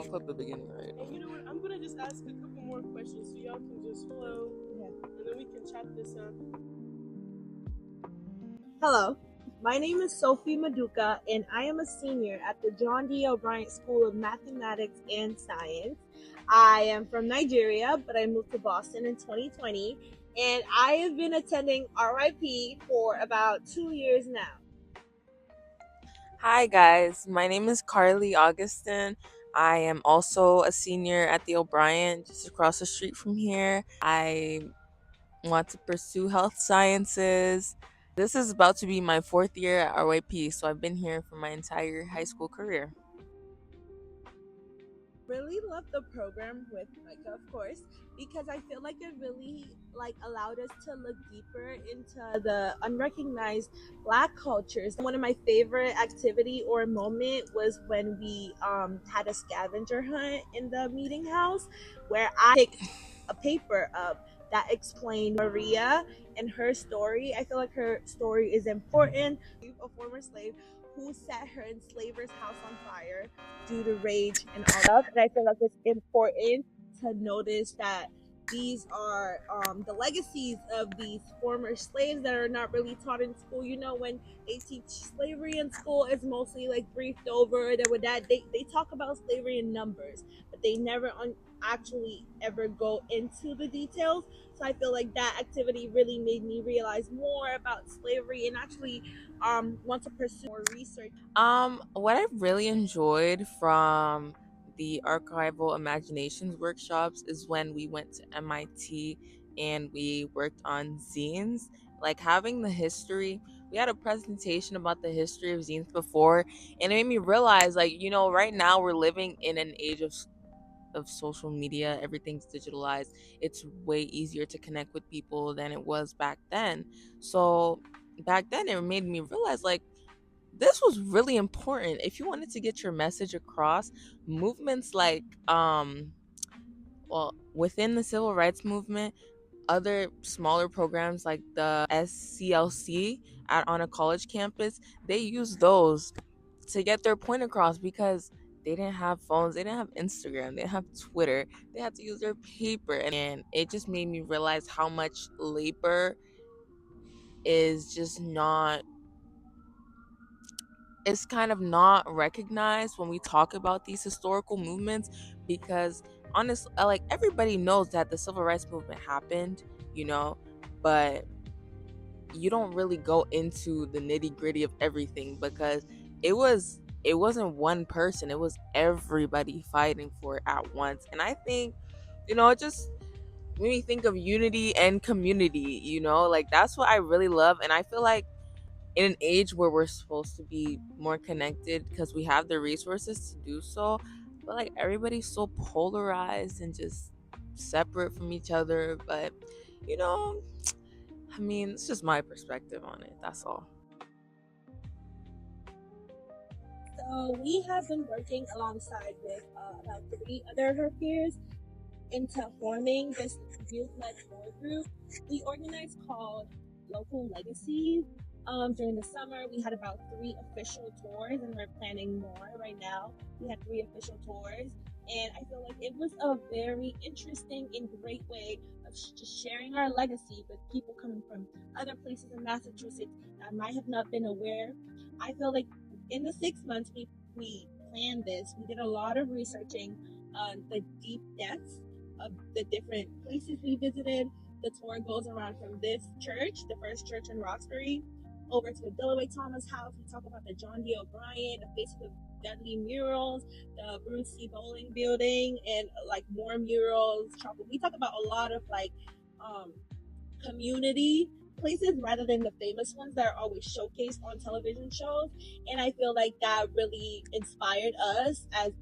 don't clip the beginning, right? And you know what? I'm gonna just ask a couple more questions so y'all can just flow, and then we can chat this up. Hello, my name is Sophie Maduka, and I am a senior at the John D. O'Brien School of Mathematics and Science. I am from Nigeria, but I moved to Boston in 2020, and I have been attending RYP for about 2 years now. Hi guys, my name is Carlie Augustin. I am also a senior at the O'Brien, just across the street from here. I want to pursue health sciences. This is about to be my 4th year at RYP, so I've been here for my entire high school career. Really love the program with Micah, of course, because I feel like it really allowed us to look deeper into the unrecognized Black cultures. One of my favorite activity or moment was when we had a scavenger hunt in the meeting house, where I picked a paper up that explained Maria and her story. I feel like her story is important. A former slave who set her enslaver's house on fire due to rage and all that. And I feel like it's important to notice that these are the legacies of these former slaves that are not really taught in school. You know, when they teach slavery in school, it's mostly briefed over. That with that, they talk about slavery in numbers, but they never actually ever go into the details. So I feel like that activity really made me realize more about slavery and actually want to pursue more research. What I really enjoyed from the archival imaginations workshops is when we went to MIT and we worked on zines. Like having the history, we had a presentation about the history of zines before, and it made me realize, right now we're living in an age of social media. Everything's digitalized. It's way easier to connect with people than it was back then. So back then it made me realize this was really important if you wanted to get your message across. Movements within the civil rights movement, other smaller programs like the SCLC on a college campus, they use those to get their point across because they didn't have phones, they didn't have Instagram, they didn't have Twitter, they had to use their paper. And it just made me realize how much labor is just not, it's kind of not recognized when we talk about these historical movements, because honestly, everybody knows that the civil rights movement happened, but you don't really go into the nitty-gritty of everything because it wasn't one person, it was everybody fighting for it at once. And I think, it just made me think of unity and community, that's what I really love. And I feel like in an age where we're supposed to be more connected because we have the resources to do so, but everybody's so polarized and just separate from each other. But it's just my perspective on it, that's all. So we have been working alongside with about 3 other of her peers into forming this youth-led tour group we organized called Local Legacies. During the summer, we had about 3 official tours, and we're planning more right now. We had 3 official tours, and I feel like it was a very interesting and great way of just sharing our legacy with people coming from other places in Massachusetts that might have not been aware. I feel like in the 6 months we planned this, we did a lot of researching on the deep depths of the different places we visited. The tour goes around from this church, the first church in Roxbury, over to the Dillaway Thomas house. We talk about the John D. O'Brien, the Faces of Deadly murals, the Bruce C. Bowling building, and more murals. We talk about a lot of community places rather than the famous ones that are always showcased on television shows. And I feel like that really inspired us as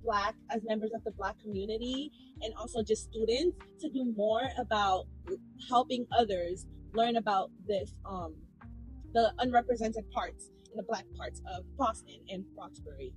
members of the Black community, and also just students, to do more about helping others learn about this the unrepresented parts in the Black parts of Boston and Roxbury.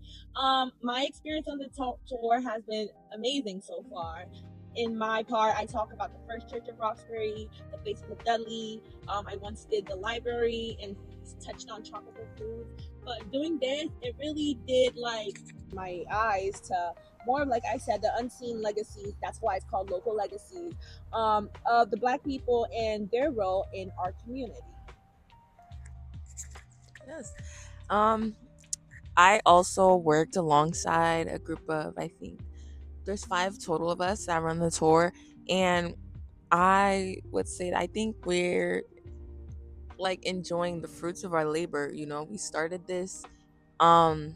My experience on the tour has been amazing so far. In my part, I talk about the first church of Roxbury, the Faces of Dudley. I once did the library and touched on tropical food. But doing this, it really did my eyes to more, like I said, the unseen legacies. That's why it's called Local Legacies, of the Black people and their role in our community. Yes. Um, I also worked alongside a group of, I think there's 5 total of us that run the tour, and I would say that I think we're like enjoying the fruits of our labor. You know, um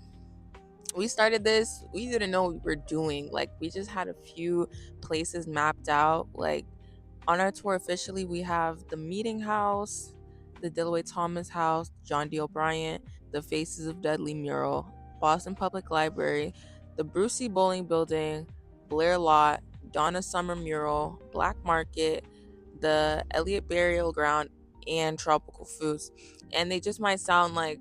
we started this, we didn't know what we were doing. Like, we just had a few places mapped out. Like, on our tour officially, we have the Meeting House, the Dillaway Thomas House, John D. O'Brien, the Faces of Dudley mural, Boston Public Library, the Brucey Bowling Building, Blair Lot, Donna Summer mural, Black Market, the Elliott Burial Ground, and Tropical Foods. And they just might sound like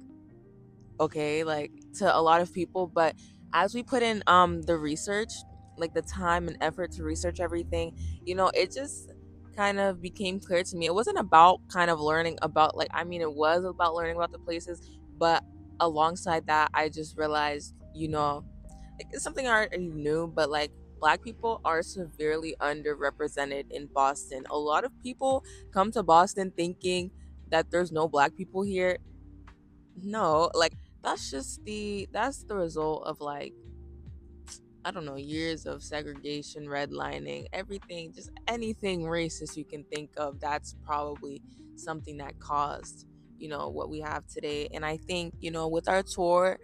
okay, like, to a lot of people, but as we put in the research, like the time and effort to research everything, it just kind of became clear to me. It wasn't about kind of learning about, like, I mean, it was about learning about the places, but alongside that I just realized, like, it's something I already knew, but like, Black people are severely underrepresented in Boston. A lot of people come to Boston thinking that there's no Black people here. No, like, that's the result of, like, I don't know, years of segregation, redlining, everything, just anything racist you can think of. That's probably something that caused, what we have today. And I think, with our tour,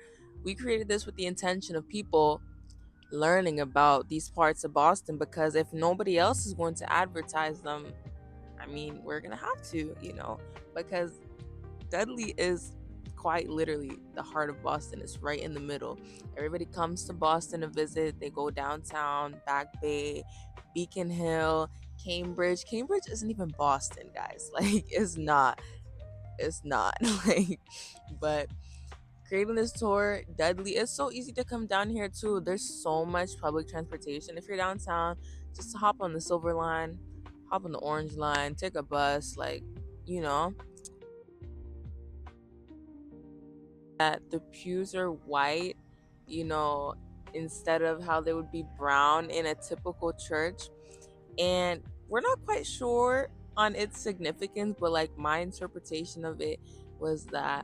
we created this with the intention of people learning about these parts of Boston, because if nobody else is going to advertise them, I mean, we're going to have to, because Dudley is quite literally the heart of Boston. It's right in the middle. Everybody comes to Boston to visit. They go downtown, Back Bay, Beacon Hill, Cambridge. Cambridge isn't even Boston, guys. Like, it's not. It's not. Like, but creating this tour, Dudley, it's so easy to come down here too. There's so much public transportation. If you're downtown, just hop on the Silver Line, hop on the Orange Line, take a bus, like, you know, that the pews are white, you know, instead of how they would be brown in a typical church. And we're not quite sure on its significance, but like, my interpretation of it was that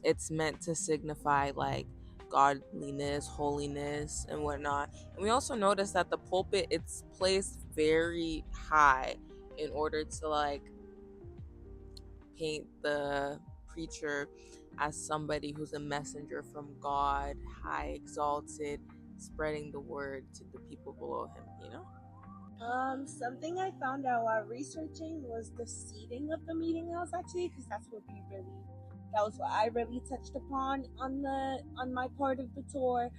it's meant to signify like godliness, holiness, and whatnot. And we also noticed that the pulpit, it's placed very high in order to like paint the preacher as somebody who's a messenger from God, high exalted, spreading the word to the people below him. Something I found out while researching was the seating of the meeting house, actually, because that was what I really touched upon on my part of the tour.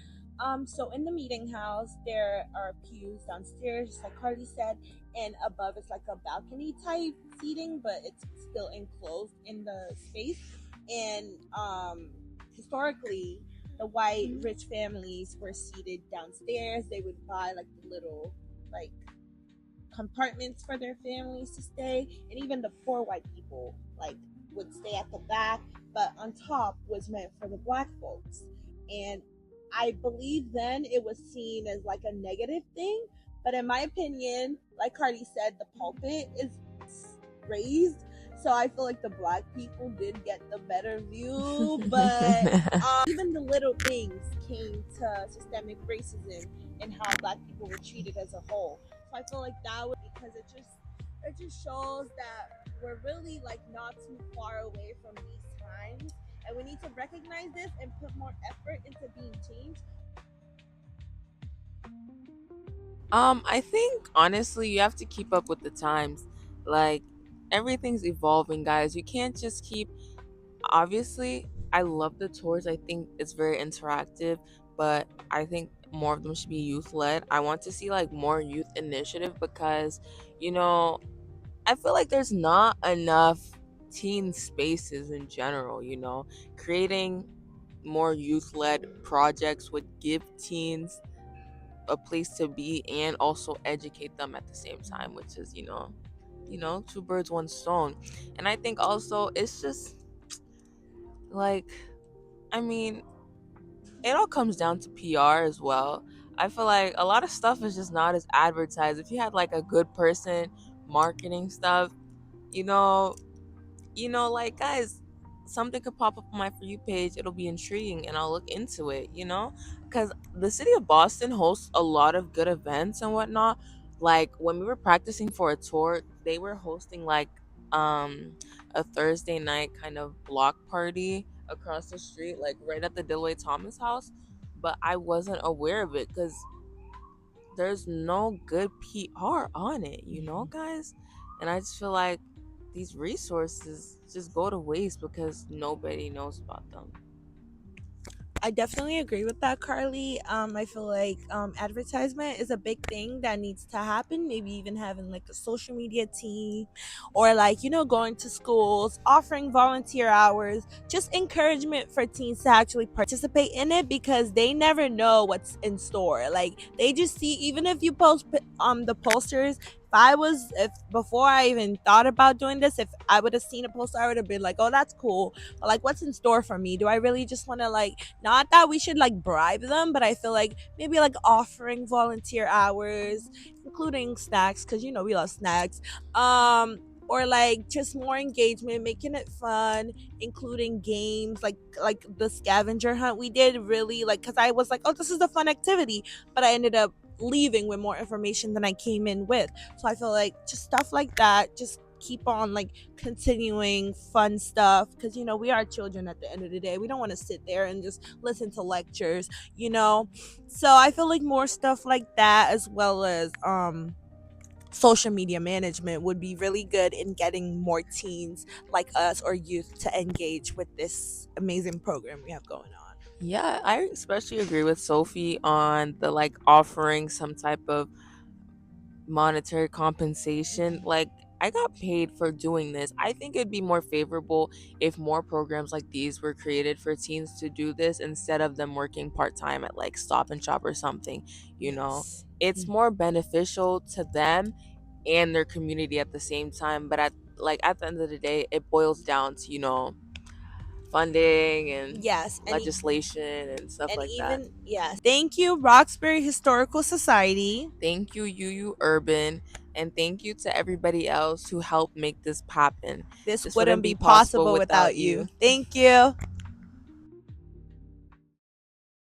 So in the meeting house, there are pews downstairs, just like Carly said, and above it's like a balcony type seating, but it's still enclosed in the space. And historically, the white rich families were seated downstairs. They would buy like the little like compartments for their families to stay, and even the poor white people like would stay at the back, but on top was meant for the Black folks. And I believe then it was seen as like a negative thing, but in my opinion, like Cardi said, the pulpit is raised, so I feel like the Black people did get the better view. But even the little things came to systemic racism and how Black people were treated as a whole. So I feel like that was because it just shows that we're really like not too far away from these times, and we need to recognize this and put more effort into being changed. I think honestly, you have to keep up with the times. Like, everything's evolving, guys. You can't just keep. Obviously, I love the tours. I think it's very interactive, but I think more of them should be youth led. I want to see like more youth initiative, because, you know, I feel like there's not enough teen spaces in general. Creating more youth led projects would give teens a place to be and also educate them at the same time, which is, two birds, one stone. And I think also it's just like, I mean, it all comes down to PR as well. I feel like a lot of stuff is just not as advertised. If you had like a good person marketing stuff, you know, like guys, something could pop up on my For You page. It'll be intriguing and I'll look into it, because the city of Boston hosts a lot of good events and whatnot. Like when we were practicing for a tour, they were hosting like a Thursday night kind of block party across the street, like right at the Dilway Thomas house. But I wasn't aware of it because there's no good PR on it, guys. And I just feel like these resources just go to waste because nobody knows about them. I definitely agree with that, Carly. I feel like advertisement is a big thing that needs to happen. Maybe even having like a social media team, or like going to schools, offering volunteer hours, just encouragement for teens to actually participate in it because they never know what's in store. Like they just see, even if you post the posters. If before I even thought about doing this, if I would have seen a poster, I would have been like, "Oh, that's cool." But like, what's in store for me? Do I really just want to like, not that we should like bribe them, but I feel like maybe like offering volunteer hours, including snacks, because we love snacks. Or like just more engagement, making it fun, including games like the scavenger hunt we did, really, like, because I was like, oh, this is a fun activity, but I ended up leaving with more information than I came in with. So I feel like just stuff like that, just keep on like continuing fun stuff, because we are children at the end of the day. We don't want to sit there and just listen to lectures. So I feel like more stuff like that, as well as social media management, would be really good in getting more teens like us or youth to engage with this amazing program we have going on. Yeah, I especially agree with Sophie on the like offering some type of monetary compensation. Like, I got paid for doing this. I think it'd be more favorable if more programs like these were created for teens to do this instead of them working part-time at like Stop and Shop or something, you know. Yes. It's more beneficial to them and their community at the same time, but at the end of the day, it boils down to, funding and Yes, legislation and stuff and like that. even yes. Thank you, Roxbury Historical Society. Thank you, UU Urban, and thank you to everybody else who helped make this happen. This This wouldn't wouldn't be be possible possible without without you. you. Thank you.